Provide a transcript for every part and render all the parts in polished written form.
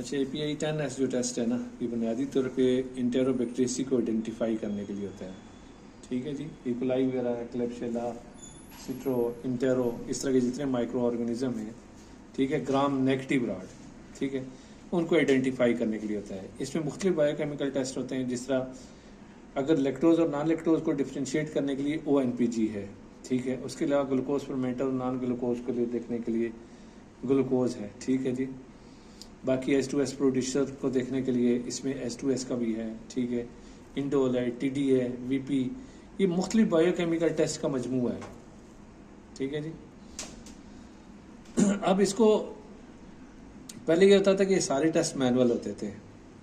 अच्छा, API 10S जो test है ना, ये बुनियादी तौर पे इंटेरोबैक्टीरियसी को आइडेंटिफाई करने के लिए होता है। ठीक है जी, इकोलाई वगैरह, क्लेब्सिला, सिट्रो, इंटेरो, इस तरह के जितने माइक्रो ऑर्गेनिज्म हैं, ठीक है, ग्राम नेगेटिव रॉड, ठीक है, उनको आइडेंटिफाई करने के लिए होता है। इसमें मुख्तलिफ बायोकेमिकल टेस्ट होते हैं, जिस तरह अगर लैक्टोज और नॉन लैक्टोज को डिफ्रेंशिएट करने के लिए ONPG है, ठीक है। उसके अलावा ग्लूकोज फर्मेंटर और नॉन ग्लूकोज को देखने के लिए ग्लूकोज है, ठीक है जी। बाकी H2S प्रोड्यूसर को देखने के लिए इसमें H2S का भी है, ठीक है। इंडोल है, TD है, VP, ये मुख्तलिफ बायोकेमिकल टेस्ट का मजमूआ है, ठीक है जी। अब इसको पहले ये होता था कि ये सारे टेस्ट मैनुअल होते थे।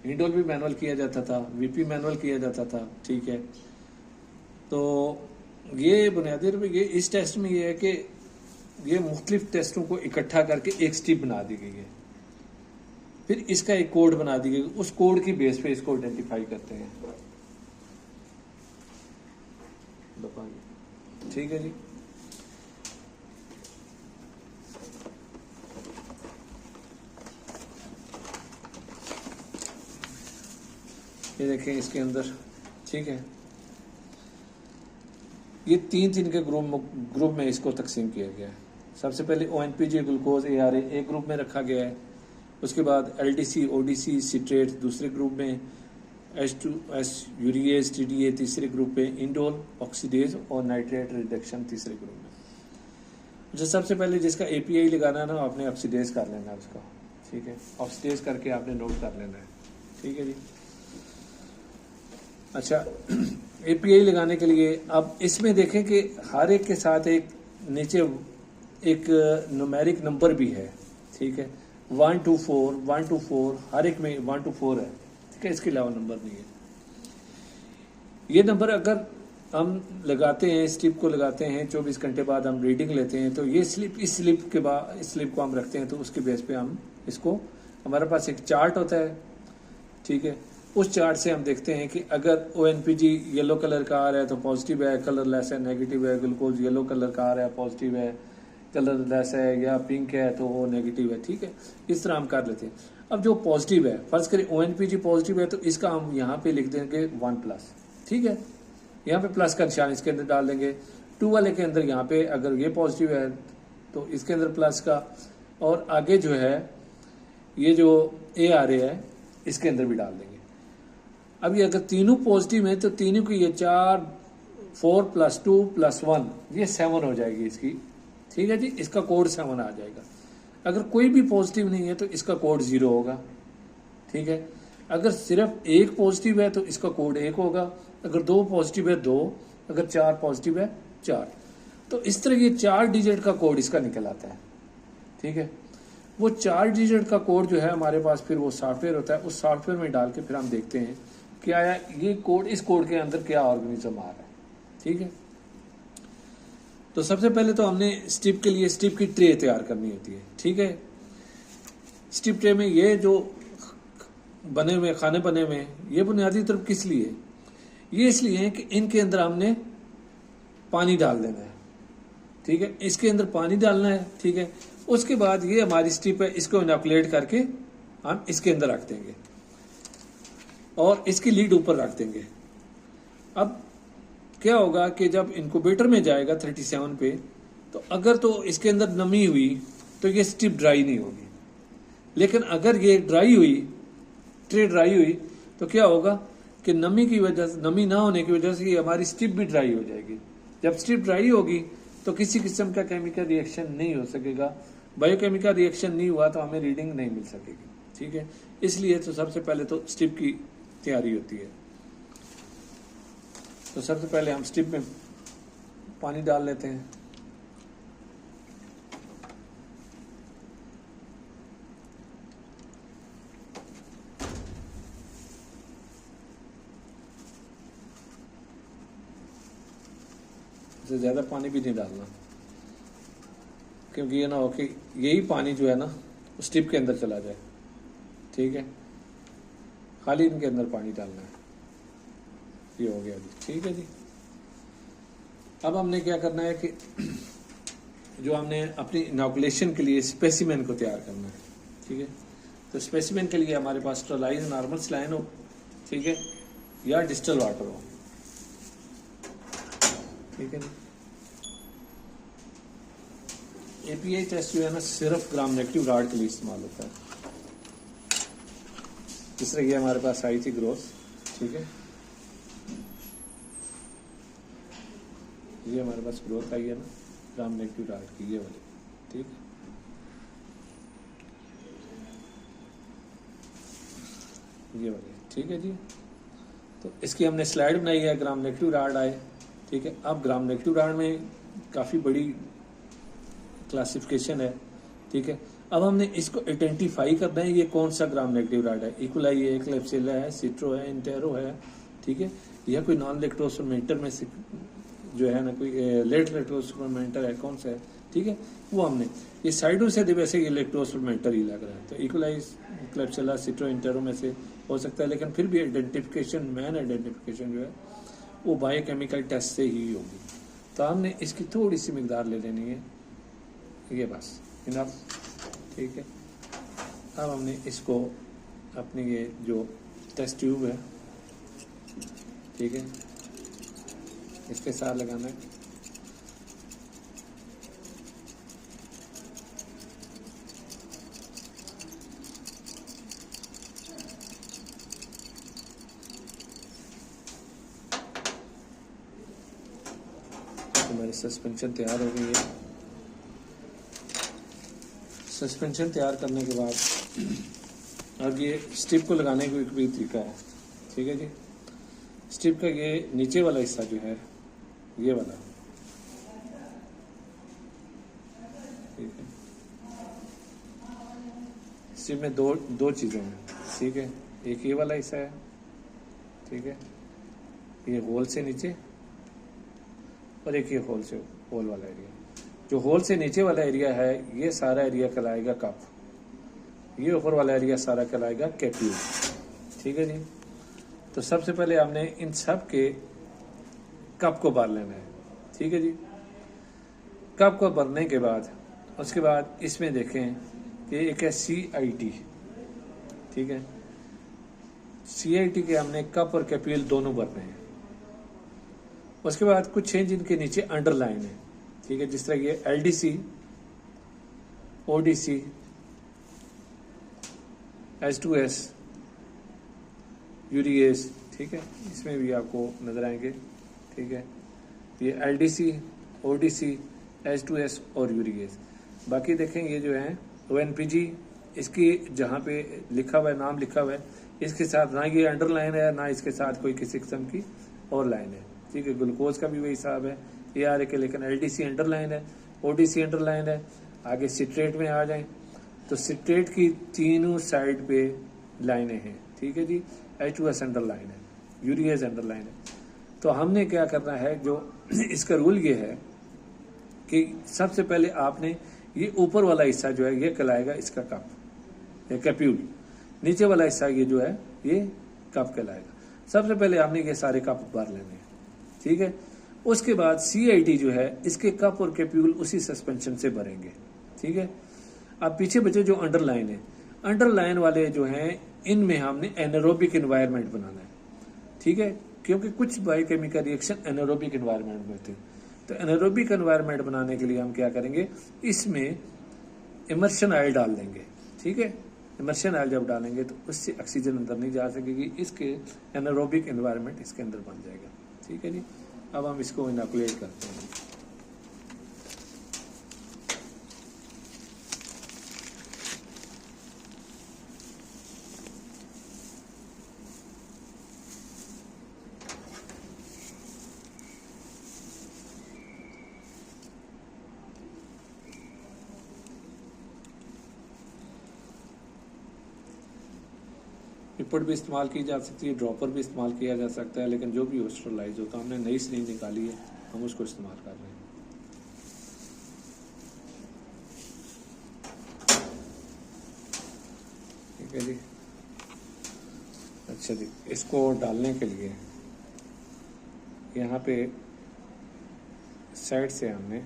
इंडोल भी मैनुअल किया जाता था, VP मैनुअल किया जाता था, ठीक है। तो ये बुनियादी तौर पर ये इस टेस्ट में ये है कि ये मुख्तलिफ टेस्टों को इकट्ठा करके एक स्ट्रिप बना दी गई है, फिर इसका एक कोड बना दी गई, उस कोड की बेस पे इसको आइडेंटिफाई करते हैं, ठीक है जी। ये देखें इसके अंदर, ठीक है, ये तीन के ग्रुप में इसको तकसीम किया गया है। सबसे पहले ONPG ग्लूकोज ARA एक ग्रुप में रखा गया है, उसके बाद LDC ODC सिट्रेट दूसरे ग्रुप में, H2S यूरिएज TDA तीसरे ग्रुप में, इंडोल ऑक्सीडेज और नाइट्रेट रिडक्शन तीसरे ग्रुप में। जो सबसे पहले जिसका API लगाना है ना, आपने ऑक्सीडेज कर लेना है उसका, ठीक है, ऑक्सीडेज करके आपने नोट कर लेना है, ठीक है जी। अच्छा, API लगाने के लिए अब इसमें देखें कि हर एक के साथ एक नीचे एक न्यूमेरिक नंबर भी है, ठीक है, 1 to 4 हर एक में 1 to 4 है, ठीक है, इसके अलावा नंबर नहीं है। ये नंबर अगर हम लगाते हैं, स्लिप को लगाते हैं, 24 घंटे बाद हम रीडिंग लेते हैं, तो ये स्लिप, इस स्लिप के बाद इस स्लिप को हम रखते हैं, तो उसके बेस पे हम इसको, हमारे पास एक चार्ट होता है, ठीक है, उस चार्ट से हम देखते हैं कि अगर ONPG येलो कलर का आ रहा है तो पॉजिटिव है, कलर लेस है नेगेटिव है, ग्लूकोज येलो कलर का आ रहा है पॉजिटिव है, कलर लेस है या पिंक है तो वो नेगेटिव है, ठीक है। इस तरह हम कर लेते हैं। अब जो पॉजिटिव है, फर्ज करें ONPG पॉजिटिव है, तो इसका हम यहाँ पे लिख देंगे 1+, ठीक है, यहाँ पे प्लस का निशान इसके अंदर डाल देंगे। 2 वाले के अंदर यहाँ पे अगर ये पॉजिटिव है तो इसके अंदर प्लस का, और आगे जो है ये जो ARA है इसके अंदर भी डाल देंगे। अब ये अगर तीनों पॉजिटिव है तो तीनों की ये 4 + 2 + 1 ये 7 हो जाएगी इसकी, ठीक है जी, इसका कोड 7 आ जाएगा। अगर कोई भी पॉजिटिव नहीं है तो इसका कोड 0 होगा, ठीक है। अगर सिर्फ एक पॉजिटिव है तो इसका कोड 1 होगा, अगर 2 पॉजिटिव है 2, अगर 4 पॉजिटिव है 4। तो इस तरह ये 4 डिजिट का कोड इसका निकल आता है, ठीक है। वो 4 डिजिट का कोड जो है हमारे पास फिर वो सॉफ्टवेयर होता है, उस सॉफ्टवेयर में डाल के फिर हम देखते हैं क्या है ये कोड, इस कोड के अंदर क्या ऑर्गेनिज्म आ रहा है, ठीक है। तो सबसे पहले तो हमने स्ट्रिप के लिए स्ट्रिप की ट्रे तैयार करनी होती है, ठीक है। स्ट्रिप ट्रे में ये जो बने हुए खाने बने हुए हैं, ये बुनियादी तौर किस लिए, ये इसलिए है कि इनके अंदर हमने पानी डाल देना है, ठीक है, इसके अंदर पानी डालना है, ठीक है। उसके बाद ये हमारी स्ट्रिप है, इसको इनोकुलेट करके हम इसके अंदर रख देंगे और इसकी लीड ऊपर रख देंगे। अब क्या होगा कि जब इंक्यूबेटर में जाएगा 37 पे, तो अगर तो इसके अंदर नमी हुई तो ये स्ट्रिप ड्राई नहीं होगी, लेकिन अगर ये ड्राई हुई, ट्रे ड्राई हुई, तो क्या होगा कि नमी की वजह से, नमी ना होने की वजह से ये हमारी स्ट्रिप भी ड्राई हो जाएगी। जब स्ट्रिप ड्राई होगी तो किसी किस्म का केमिकल रिएक्शन नहीं हो सकेगा, बायोकेमिकल रिएक्शन नहीं हुआ तो हमें रीडिंग नहीं मिल सकेगी, ठीक है। इसलिए तो सबसे पहले तो स्ट्रिप की तैयारी होती है। तो सबसे पहले हम स्ट्रिप में पानी डाल लेते हैं, इससे ज़्यादा पानी भी नहीं डालना, क्योंकि ये ना हो कि यही पानी जो है ना स्ट्रिप के अंदर चला जाए, ठीक है। खाली इनके अंदर पानी डालना है, ये हो गया जी, ठीक है जी। अब हमने क्या करना है कि जो हमने अपनी इनॉकुलेशन के लिए स्पेसिमेन को तैयार करना है, ठीक है। तो तो स्पेसिमेन के लिए हमारे पास स्टरलाइज नॉर्मल सलाइन हो, ठीक है, या डिस्टल वाटर हो, ठीक है जी। एपीआई टेस्ट जो है ना सिर्फ ग्राम नेगेटिव राड के लिए इस्तेमाल होता है। जिस तरह ये हमारे पास आई थी ग्रोथ, ठीक है, ये हमारे पास ग्रोथ आई है ना ग्राम नेगेटिव राड की, ये वाली, ठीक है। ये वाली, ठीक है जी। तो इसकी हमने स्लाइड बनाई है, ग्राम नेगेटिव राड आए, ठीक है। अब ग्राम नेगेटिव राड में काफ़ी बड़ी क्लासिफिकेशन है, ठीक है। अब हमने इसको आइडेंटिफाई करना है ये कौन सा ग्राम नेगेटिव राड है। इक्वलाई है, क्लेप्सिला है, सिट्रो है, इंटेरो है, ठीक है, या कोई नॉन लैक्टोज फर्मेंटर में से जो है ना कोई लेट लैक्टोज फर्मेंटर है, कौन सा है, ठीक है। वो हमने ये साइडों से वैसे ये लैक्टोज फर्मेंटर ही लग रहा है, तो इक्वलाई, क्लेप्सिला, सिट्रो, इंटेरो में से हो सकता है, लेकिन फिर भी आइडेंटिफिकेशन, मैन आइडेंटिफिकेशन जो है वो बायोकेमिकल टेस्ट से ही होगी। तो हमने इसकी थोड़ी सी मिकदार ले लेनी है, ये बस इनफ, ठीक है। अब हमने इसको अपनी ये जो टेस्ट ट्यूब है, ठीक है, इसके साथ लगाना है। हमारी सस्पेंशन तैयार हो गई है। सस्पेंशन तैयार करने के बाद अब ये स्ट्रिप को लगाने का भी तरीका है, ठीक है जी। स्ट्रिप का ये नीचे वाला हिस्सा जो है, ये वाला, ठीक है। स्ट्रिप में दो चीज़ें हैं, ठीक है। एक ये वाला हिस्सा है, ठीक है, ये होल से नीचे, और एक ये होल से होल वाला एरिया। जो होल से नीचे वाला एरिया है ये सारा एरिया कहलाएगा कप, ये ऊपर वाला एरिया सारा कहलाएगा कैप्यूल, ठीक है जी। तो सबसे पहले हमने इन सब के कप को भर लेना है, ठीक है जी। कप को भरने के बाद उसके बाद इसमें देखें कि एक है CIT, ठीक है। CIT के हमने कप और कैप्यूल दोनों भरने हैं। उसके बाद कुछ चेंज इनके नीचे अंडरलाइन है, ठीक है, जिस तरह ये LDC, ODC, H2S, यूरिएस, ठीक है, इसमें भी आपको नजर आएंगे, ठीक है। ये LDC, ODC, H2S और यूरिएस। बाकी देखें ये जो है ONPG, इसकी जहाँ पे लिखा हुआ है, नाम लिखा हुआ है, इसके साथ ना ये अंडरलाइन है ना इसके साथ कोई किसी किस्म की और लाइन है, ठीक है। ग्लूकोज का भी वही हिसाब है, ARA के, लेकिन LDC अंडरलाइन है, ODC अंडरलाइन है। आगे सिट्रेट में आ जाएं तो सिट्रेट की तीनों साइड पे लाइनें हैं, ठीक है जी। H2S अंडरलाइन है, यूरिएज अंडरलाइन है। तो हमने क्या करना है, जो इसका रूल ये है कि सबसे पहले आपने ये ऊपर वाला हिस्सा जो है ये कहलाएगा इसका कप या कैप्यूल, नीचे वाला हिस्सा ये जो है ये कप कहलाएगा। सबसे पहले आपने ये सारे कप भर लेने हैं, ठीक है। उसके बाद CIT जो है इसके कप और कैप्यूल उसी सस्पेंशन से भरेंगे, ठीक है। अब पीछे बचे जो अंडरलाइन है, अंडरलाइन वाले जो हैं इनमें हमने एनारोबिक एनवायरनमेंट बनाना है, ठीक है, क्योंकि कुछ बायोकेमिकल रिएक्शन एनारोबिक एनवायरनमेंट में होते हैं। तो एनारोबिक एनवायरनमेंट बनाने के लिए हम क्या करेंगे, इसमें इमर्शन ऑयल डाल देंगे, ठीक है। इमर्शन ऑयल जब डालेंगे तो उससे ऑक्सीजन अंदर नहीं जा सकेगी, इसके एनारोबिक एनवायरनमेंट इसके अंदर बन जाएगा, ठीक है जी। अब हम इसको इनोकुलेट करते हैं। पिपट भी इस्तेमाल की जा सकती है, ड्रॉपर भी इस्तेमाल किया जा सकता है, लेकिन जो भी हो स्टरलाइज होता है, हमने नई सिरिंज निकाली है, हम उसको इस्तेमाल कर रहे हैं। ठीक है जी। अच्छा जी, इसको डालने के लिए यहाँ पे साइड से हमने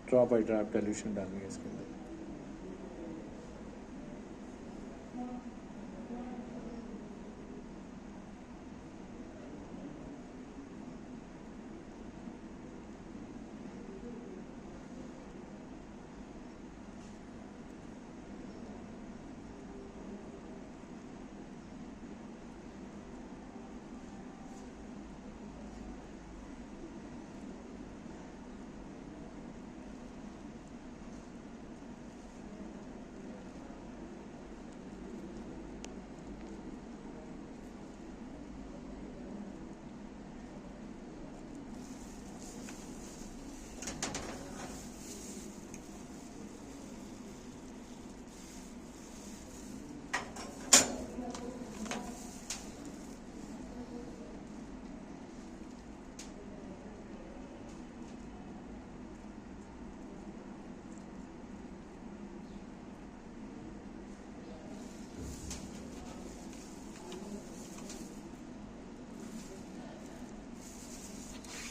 ड्रॉप बाई ड्रॉप डाइल्यूशन डालेंगे इसके अंदर।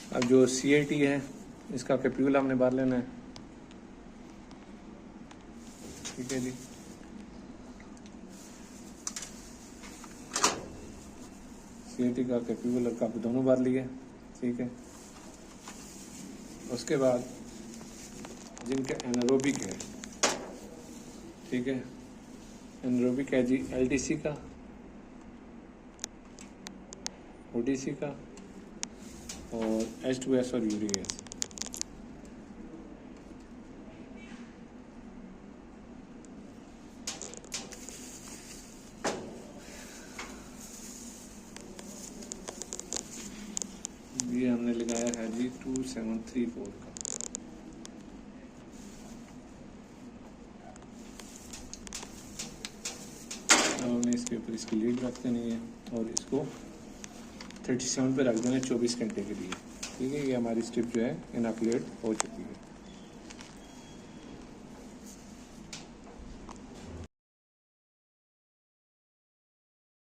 अब जो CAT है इसका कैप्यूल हमने बाहर लेना है, ठीक है जी। CAT का कैप्यूल और कप दोनों बार लिए, ठीक है। उसके बाद जिनका एनारोबिक है, ठीक है, एनारोबिक है जी LDC का, ODC का और H2S और यूरिक एसिड। ये हमने लगाया है जी 2734 का। अब हमने इसके ऊपर इसकी लीड रख देनी है और इसको 37 पे रख देना 24 घंटे के लिए, ठीक है। ये हमारी स्ट्रिप जो है इनॉकुलेट हो चुकी है।